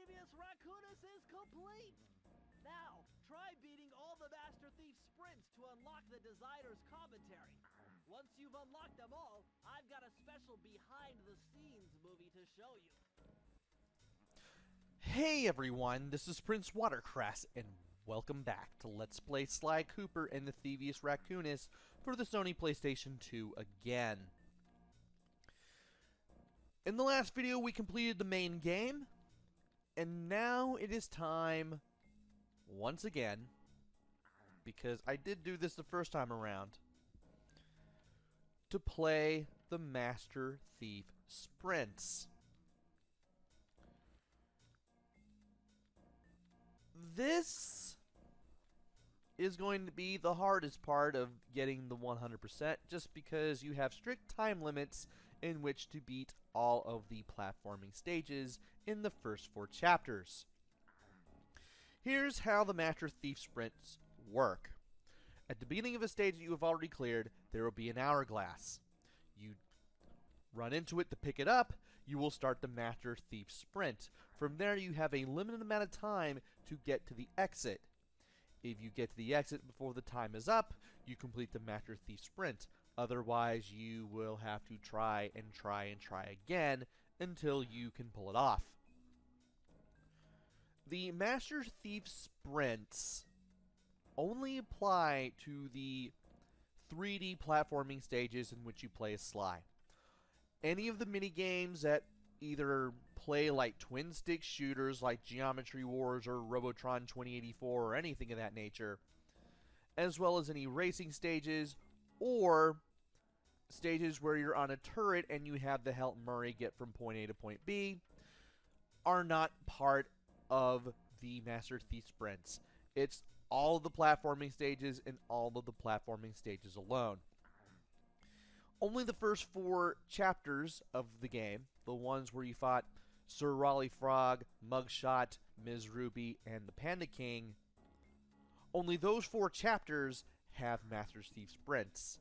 Thievius Raccoonus is complete! Now, try beating all the Master Thief sprints to unlock the designer's commentary. Once you've unlocked them all, I've got a special behind-the-scenes movie to show you. Hey everyone, this is PrinceWatercress, and welcome back to Let's Play Sly Cooper and the Thievius Raccoonus for the Sony PlayStation 2 again. In the last video, we completed the main game, and now it is time, once again, because I did do this the first time around, to play the Master Thief Sprints. This is going to be the hardest part of getting the 100%, just because you have strict time limits in which to beat all of the platforming stages in the first 4 chapters. Here's how the Master Thief Sprints work. At the beginning of a stage that you have already cleared, there will be an hourglass. You run into it to pick it up, you will start the Master Thief Sprint. From there, you have a limited amount of time to get to the exit. If you get to the exit before the time is up, you complete the Master Thief Sprint. Otherwise, you will have to try and try and try again until you can pull it off. The Master Thief Sprints only apply to the 3D platforming stages in which you play as Sly. Any of the mini-games that either play like twin-stick shooters like Geometry Wars or Robotron 2084 or anything of that nature, as well as any racing stages or stages where you're on a turret and you have to help Murray get from point A to point B, are not part of the Master Thief Sprints. It's all of the platforming stages and all of the platforming stages alone. Only the first 4 chapters of the game, the ones where you fought Sir Raleigh Frog, Mugshot, Ms. Ruby, and the Panda King, only those 4 chapters have Master Thief Sprints.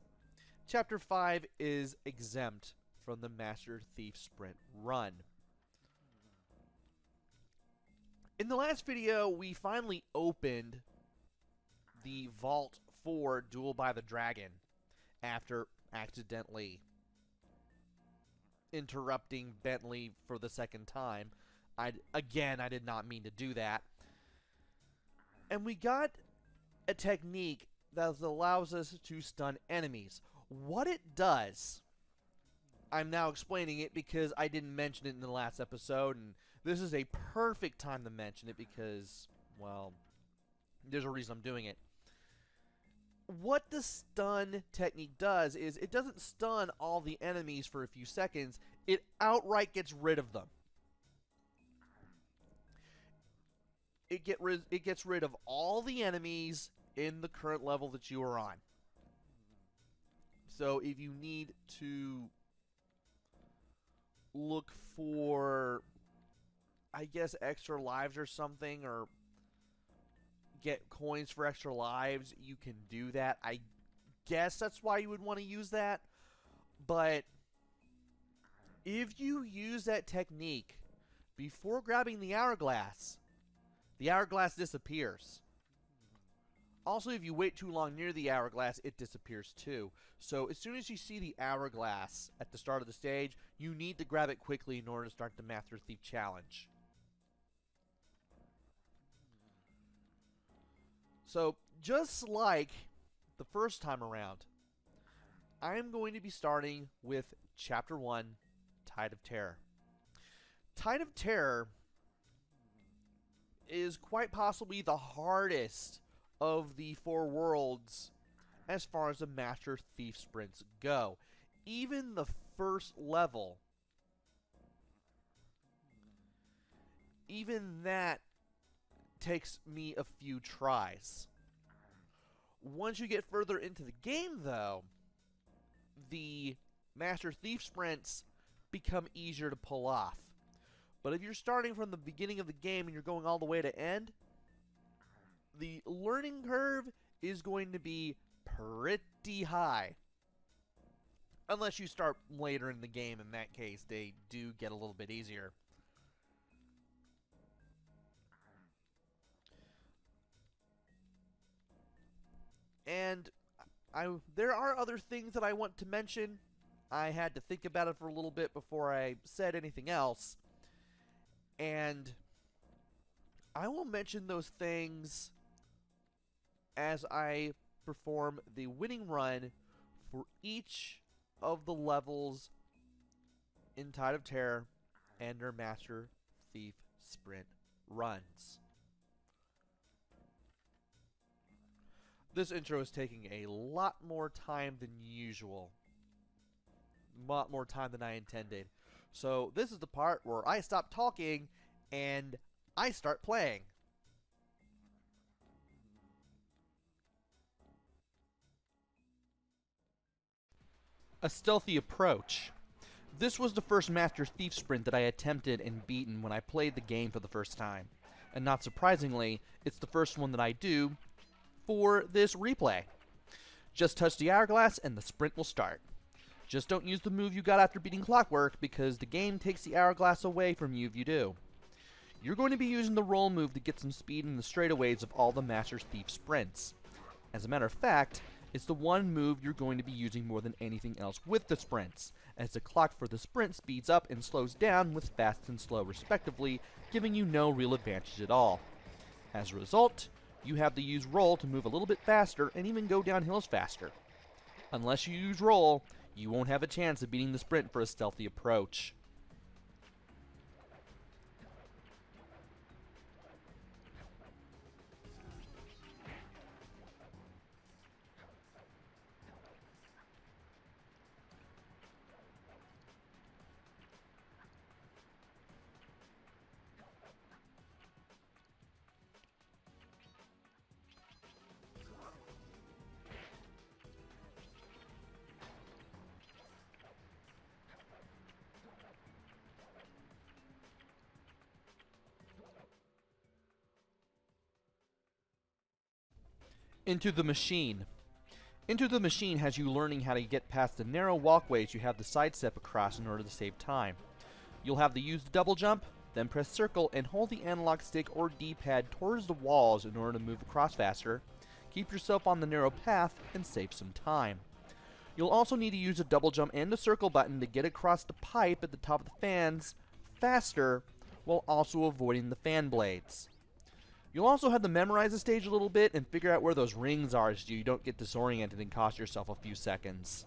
Chapter 5 is exempt from the Master Thief Sprint run. In the last video, we finally opened the vault for Duel by the Dragon after accidentally interrupting Bentley for the second time. I did not mean to do that. And we got a technique that allows us to stun enemies. What it does, I'm now explaining it because I didn't mention it in the last episode, and this is a perfect time to mention it because, well, there's a reason I'm doing it. What the stun technique does is it doesn't stun all the enemies for a few seconds, it outright gets rid of them. It gets rid of all the enemies in the current level that you are on. So if you need to look for, I guess, extra lives or something, or get coins for extra lives, you can do that. I guess that's why you would want to use that. But if you use that technique before grabbing the hourglass disappears. Also, if you wait too long near the hourglass, it disappears too. So as soon as you see the hourglass at the start of the stage, you need to grab it quickly in order to start the Master Thief Challenge. So, just like the first time around, I am going to be starting with Chapter 1, Tide of Terror. Tide of Terror is quite possibly the hardest of the 4 worlds as far as the Master Thief Sprints go. Even the first level, even that takes me a few tries. Once you get further into the game, though, the Master Thief Sprints become easier to pull off. But if you're starting from the beginning of the game and you're going all the way to end, the learning curve is going to be pretty high. Unless you start later in the game, in that case, they do get a little bit easier. And there are other things that I want to mention. I had to think about it for a little bit before I said anything else. And I will mention those things as I perform the winning run for each of the levels in Tide of Terror and their Master Thief Sprint runs. This intro is taking a lot more time than usual. A lot more time than I intended. So this is the part where I stop talking and I start playing. A Stealthy Approach. This was the first Master Thief Sprint that I attempted and beaten when I played the game for the first time. And not surprisingly, it's the first one that I do for this replay. Just touch the hourglass and the sprint will start. Just don't use the move you got after beating Clockwork, because the game takes the hourglass away from you if you do. You're going to be using the roll move to get some speed in the straightaways of all the Master Thief sprints. As a matter of fact, it's the one move you're going to be using more than anything else with the sprints, as the clock for the sprint speeds up and slows down with fast and slow respectively, giving you no real advantage at all. As a result, you have to use roll to move a little bit faster and even go down hills faster. Unless you use roll, you won't have a chance of beating the sprint for a Stealthy Approach. Into the Machine. Into the Machine has you learning how to get past the narrow walkways you have to sidestep across in order to save time. You'll have to use the double jump, then press circle and hold the analog stick or D-pad towards the walls in order to move across faster, keep yourself on the narrow path, and save some time. You'll also need to use the double jump and the circle button to get across the pipe at the top of the fans faster, while also avoiding the fan blades. You'll also have to memorize the stage a little bit and figure out where those rings are so you don't get disoriented and cost yourself a few seconds.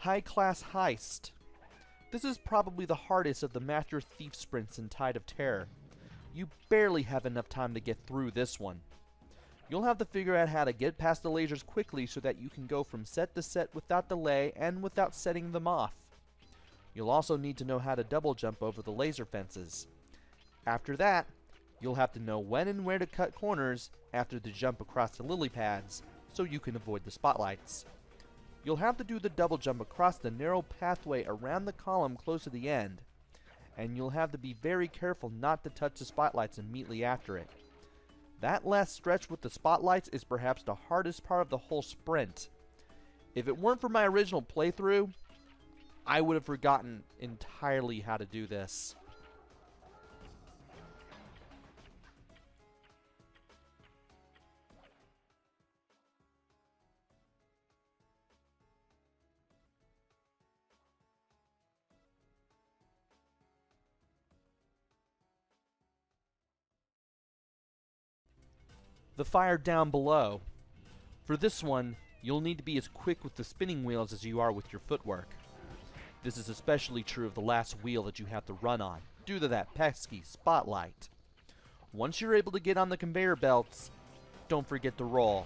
High Class Heist. This is probably the hardest of the Master Thief sprints in Tide of Terror. You barely have enough time to get through this one. You'll have to figure out how to get past the lasers quickly so that you can go from set to set without delay and without setting them off. You'll also need to know how to double jump over the laser fences. After that, you'll have to know when and where to cut corners after the jump across the lily pads so you can avoid the spotlights. You'll have to do the double jump across the narrow pathway around the column close to the end, and you'll have to be very careful not to touch the spotlights immediately after it. That last stretch with the spotlights is perhaps the hardest part of the whole sprint. If it weren't for my original playthrough, I would have forgotten entirely how to do this. The fire down below. For this one, you'll need to be as quick with the spinning wheels as you are with your footwork. This is especially true of the last wheel that you have to run on, due to that pesky spotlight. Once you're able to get on the conveyor belts, don't forget to roll.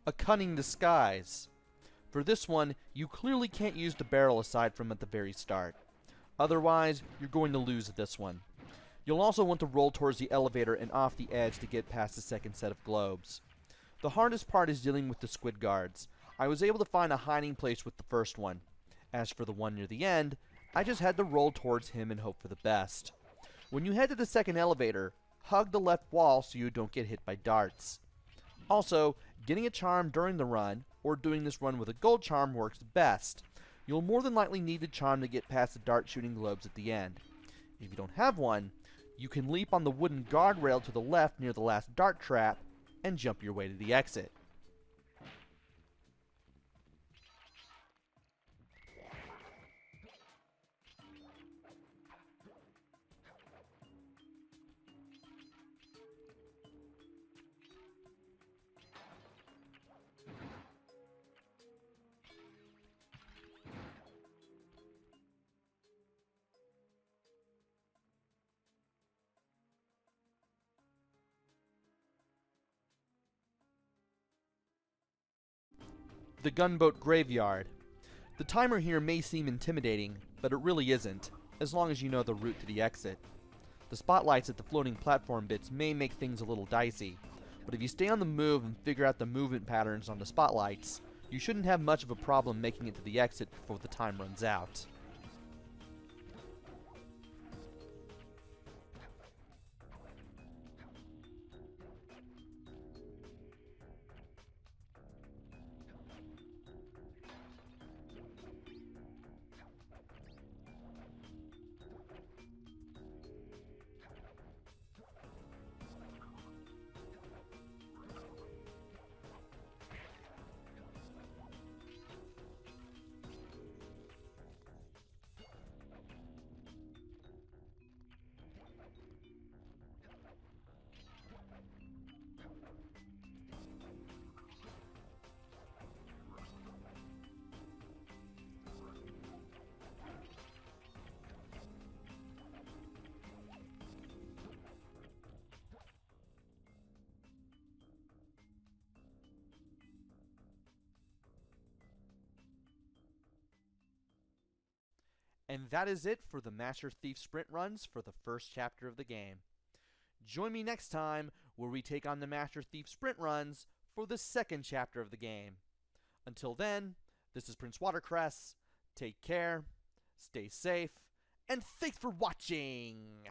A Cunning Disguise. For this one, you clearly can't use the barrel aside from at the very start. Otherwise, you're going to lose this one. You'll also want to roll towards the elevator and off the edge to get past the second set of globes. The hardest part is dealing with the squid guards. I was able to find a hiding place with the first one. As for the one near the end, I just had to roll towards him and hope for the best. When you head to the second elevator, hug the left wall so you don't get hit by darts. Also, getting a charm during the run, or doing this run with a gold charm works best. You'll more than likely need the charm to get past the dart shooting globes at the end. If you don't have one, you can leap on the wooden guardrail to the left near the last dart trap, and jump your way to the exit. The Gunboat Graveyard. The timer here may seem intimidating, but it really isn't, as long as you know the route to the exit. The spotlights at the floating platform bits may make things a little dicey, but if you stay on the move and figure out the movement patterns on the spotlights, you shouldn't have much of a problem making it to the exit before the time runs out. And that is it for the Master Thief sprint runs for the first chapter of the game. Join me next time where we take on the Master Thief sprint runs for the second chapter of the game. Until then, this is PrinceWatercress. Take care, stay safe, and thanks for watching!